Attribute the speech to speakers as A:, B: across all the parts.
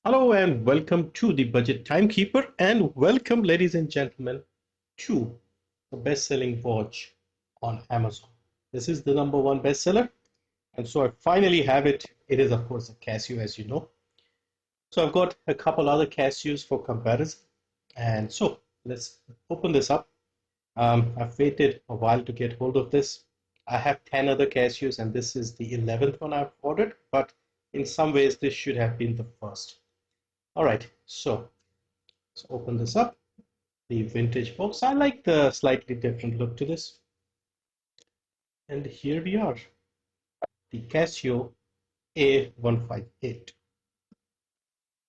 A: Hello and welcome to the Budget Timekeeper, and welcome, ladies and gentlemen, to the best-selling watch on Amazon. This is the number one bestseller, and so I finally have it. It is, of course, a Casio, as you know. So I've got a couple other Casios for comparison, and so let's open this up. I've waited a while to get hold of this. I have 10 other Casios, and this is the 11th one I've ordered, but in some ways, this should have been the first. All right, so let's open this up. The vintage box. I like the slightly different look to this. And here we are, the Casio A158.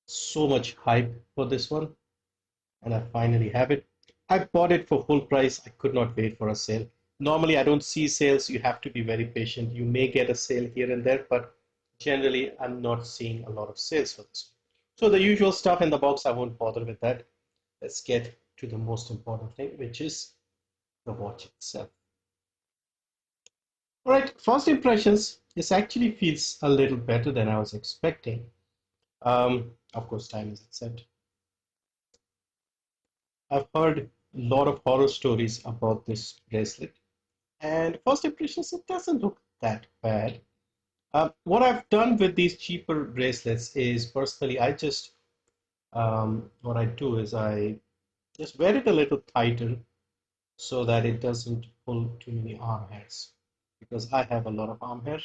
A: So much hype for this one, and I finally have it. I bought it for full price. I could not wait for a sale. Normally, I don't see sales. You have to be very patient. You may get a sale here and there, but generally, I'm not seeing a lot of sales for this. So the usual stuff in the box, I won't bother with that. Let's get to the most important thing, which is the watch itself. All right, first impressions. This actually feels a little better than I was expecting. Of course, time is set. I've heard a lot of horror stories about this bracelet, and first impressions, it doesn't look that bad. What I've done with these cheaper bracelets is personally, what I do is I just wear it a little tighter so that it doesn't pull too many arm hairs because I have a lot of arm hair,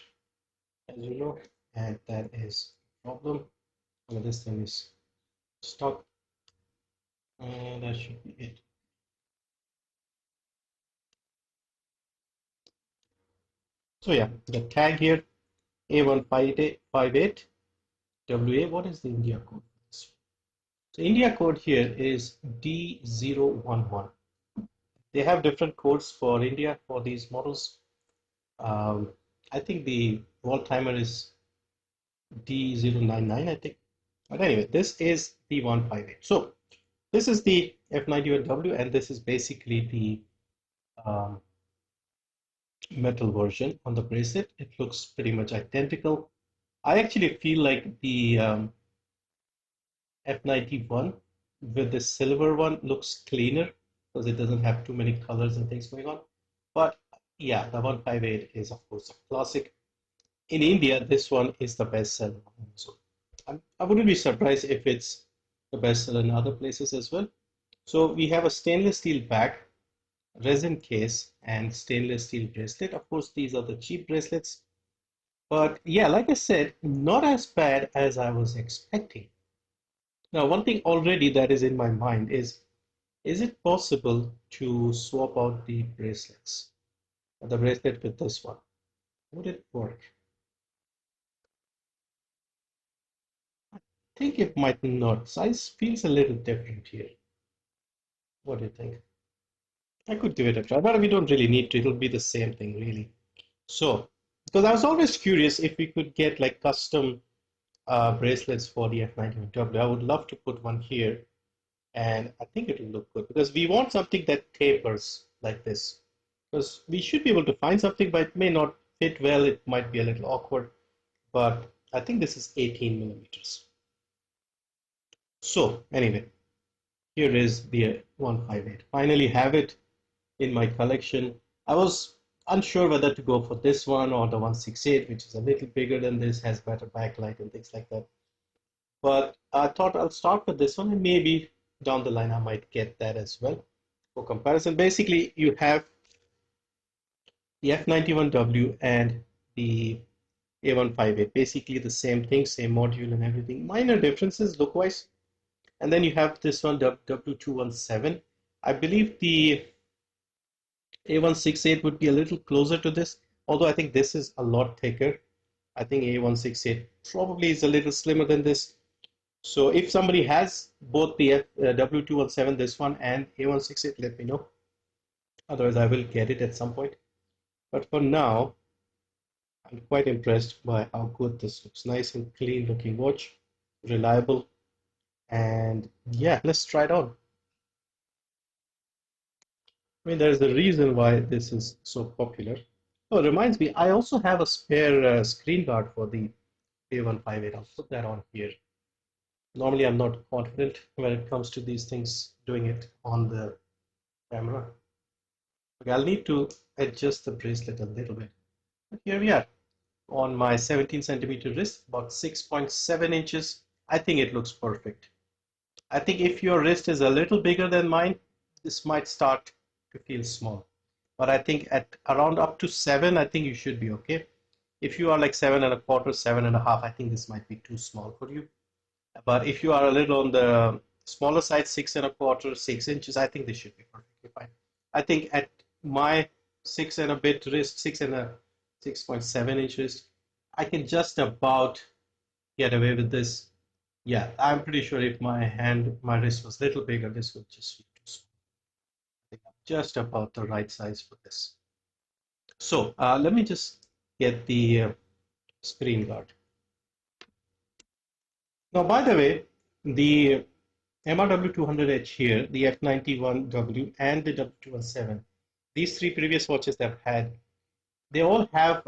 A: as you know, and that is a problem. Well, this thing is stuck, and that should be it. So yeah, the tag here A1558 WA. What is the India code? So India code here is D011. They have different codes for India for these models. Um, I think the wall timer is D099, I think. But anyway, this is the 158. So this is the F91W, and this is basically the um, metal version on the bracelet. It looks pretty much identical. I actually feel like the F91 with the silver one looks cleaner because it doesn't have too many colors and things going on. But yeah, the 158 is of course a classic. In India, this one is the best seller. So I wouldn't be surprised if it's the best seller in other places as well. So we have a stainless steel back, resin case, and stainless steel bracelet. Of course, these are the cheap bracelets. But yeah, like I said, not as bad as I was expecting. Now, one thing already that is in my mind is it possible to swap out the bracelets? The bracelet with this one. Would it work? I think it might not. Size feels a little different here. What do you think? I could give it a try, but we don't really need to. It'll be the same thing, really. So, because I was always curious if we could get like custom bracelets for the F91W. I would love to put one here, and I think it will look good because we want something that tapers like this. Because we should be able to find something, but it may not fit well. It might be a little awkward, but I think this is 18 millimeters. So, anyway, here is the 158. Finally, have it in my collection. I was unsure whether to go for this one or the 168, which is a little bigger than this, has better backlight and things like that. But I thought I'll start with this one, and maybe down the line I might get that as well. For comparison, basically you have the F91W and the A158, basically the same thing, same module and everything. Minor differences look-wise. And then you have this one, W217. I believe the A168 would be a little closer to this, although I think this is a lot thicker. I think A168 probably is a little slimmer than this. So if somebody has both the W217, this one, and A168, let me know. Otherwise, I will get it at some point. But for now, I'm quite impressed by how good this looks. Nice and clean looking watch, reliable, and yeah, let's try it on. I mean, there's a reason why this is so popular. Oh, it reminds me, I also have a spare screen guard for the A158. I'll put that on here. Normally, I'm not confident when it comes to these things, doing it on the camera. Okay, I'll need to adjust the bracelet a little bit. But here we are on my 17 centimeter wrist, about 6.7 inches. I think it looks perfect. I think if your wrist is a little bigger than mine, this might start to feel small. But I think at around up to 7, I think you should be okay. If you are like 7 1/4, 7 1/2, I think this might be too small for you. But if you are a little on the smaller side, 6 1/4, 6 inches, I think this should be perfectly fine. I think at my six and a bit wrist, 6.7 inch wrist, I can just about get away with this. Yeah, I'm pretty sure if my wrist was a little bigger, this would just be too small. I think I'm just about the right size for this. So let me just get the screen guard. Now, by the way, the MRW200H here, the F91W, and the W217, these three previous watches that I've had, they all have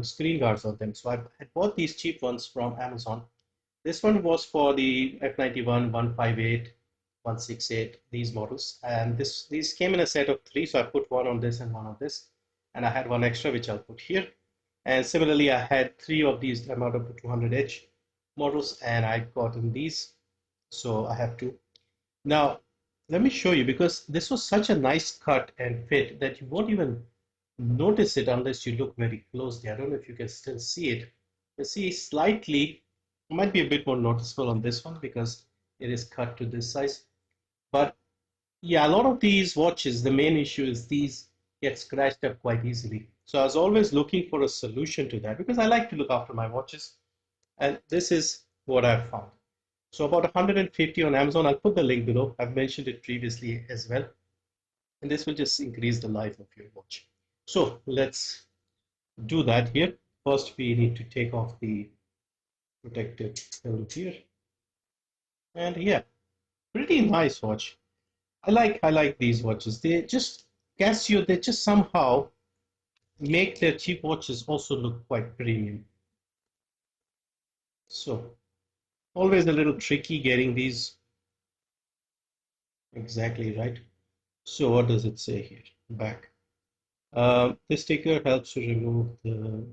A: screen guards on them. So I had bought these cheap ones from Amazon. This one was for the F91, 158, 168, these models. And these came in a set of three. So I put one on this and one on this. And I had one extra, which I'll put here. And similarly, I had three of these MRW200H models, and I got in these. So I have two. Now, let me show you, because this was such a nice cut and fit that you won't even notice it unless you look very closely. I don't know if you can still see it. You see slightly, it might be a bit more noticeable on this one because it is cut to this size. But yeah, a lot of these watches, the main issue is these get scratched up quite easily. So I was always looking for a solution to that because I like to look after my watches. And this is what I've found. So about 150 on Amazon. I'll put the link below. I've mentioned it previously as well. And this will just increase the life of your watch. So let's do that here. First, we need to take off the protective film here. And yeah, pretty nice watch. I like these watches. They just Casio, they just somehow make their cheap watches also look quite premium. So always a little tricky getting these exactly right. So what does it say here? Back. This sticker helps to remove the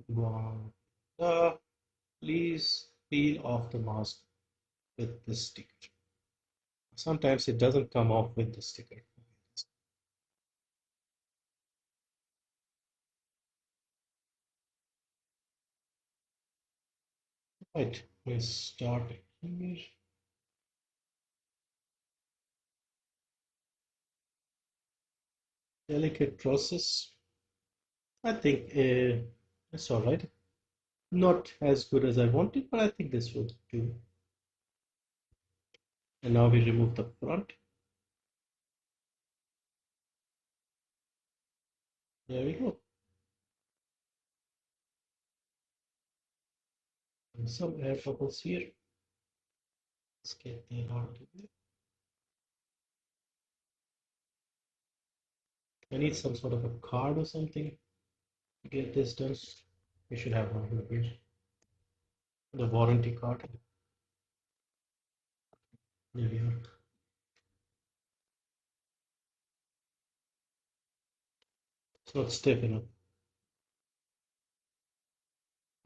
A: please peel off the mask with this sticker. Sometimes it doesn't come off with the sticker. Right, let's start here. Delicate process. I think it's all right. Not as good as I wanted, but I think this will do. And now we remove the front. There we go. And some air bubbles here. Let's get that out of there. I need some sort of a card or something to get this done. We should have one here. The warranty card. There we are. It's not stiff enough.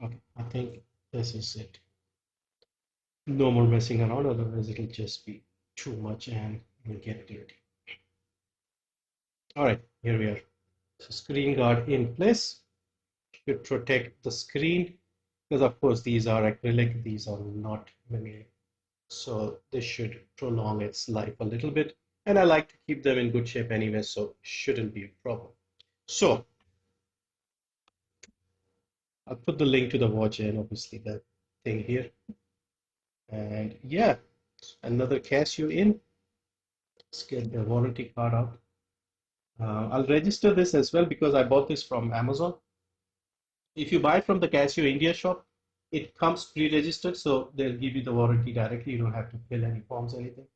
A: Okay, I think this is it. No more messing around, otherwise it'll just be too much and will get dirty. All right, here we are. So screen guard in place should protect the screen because of course these are acrylic, these are not vinyl. So this should prolong its life a little bit. And I like to keep them in good shape anyway, so shouldn't be a problem. So I'll put the link to the watch and obviously the thing here. And yeah, another Casio in. Let's get the warranty card out. I'll register this as well because I bought this from Amazon. If you buy from the Casio India shop, it comes pre-registered, so they'll give you the warranty directly. You don't have to fill any forms, anything.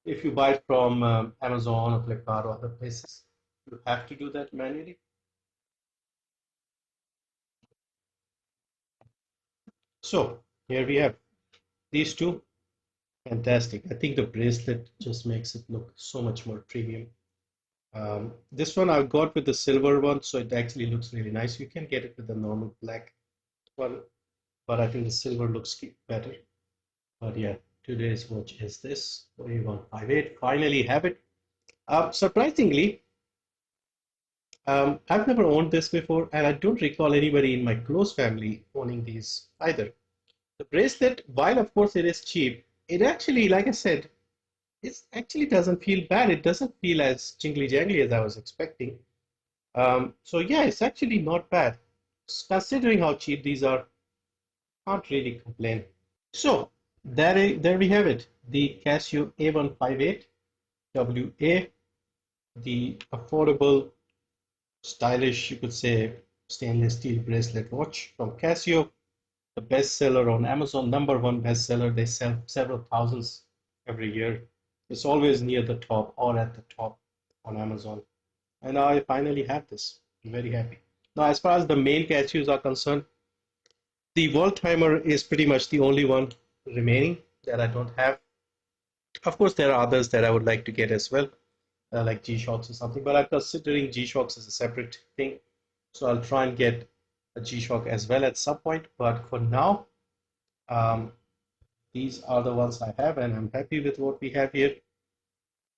A: If you buy it from Amazon or Flipkart or other places, you have to do that manually. So here we have these two. Fantastic. I think the bracelet just makes it look so much more premium. This one I've got with the silver one, so it actually looks really nice. You can get it with the normal black one, but I think the silver looks better. But yeah, today's watch is this A158. Finally have it. Surprisingly, I've never owned this before, and I don't recall anybody in my close family owning these either. The bracelet, while of course it is cheap, it actually, like I said, it actually doesn't feel bad. It doesn't feel as jingly jangly as I was expecting. So yeah, it's actually not bad. Considering how cheap these are, can't really complain. So there we have it. The Casio A158 WA, the affordable, stylish, you could say, stainless steel bracelet watch from Casio, the bestseller on Amazon, #1 bestseller. They sell several thousands every year. It's always near the top or at the top on Amazon. And I finally have this. I'm very happy. Now, as far as the main Casios are concerned, the World Timer is pretty much the only one remaining that I don't have. Of course, there are others that I would like to get as well, like G-Shocks or something, but I'm considering G-Shocks as a separate thing. So I'll try and get a G-Shock as well at some point. But for now, um, these are the ones I have, and I'm happy with what we have here.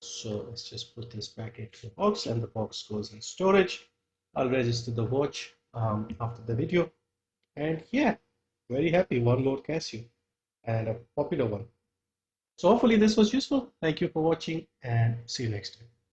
A: So let's just put this back into the box, and the box goes in storage. I'll register the watch after the video. And yeah, very happy. One more Casio and a popular one. So hopefully this was useful. Thank you for watching and see you next time.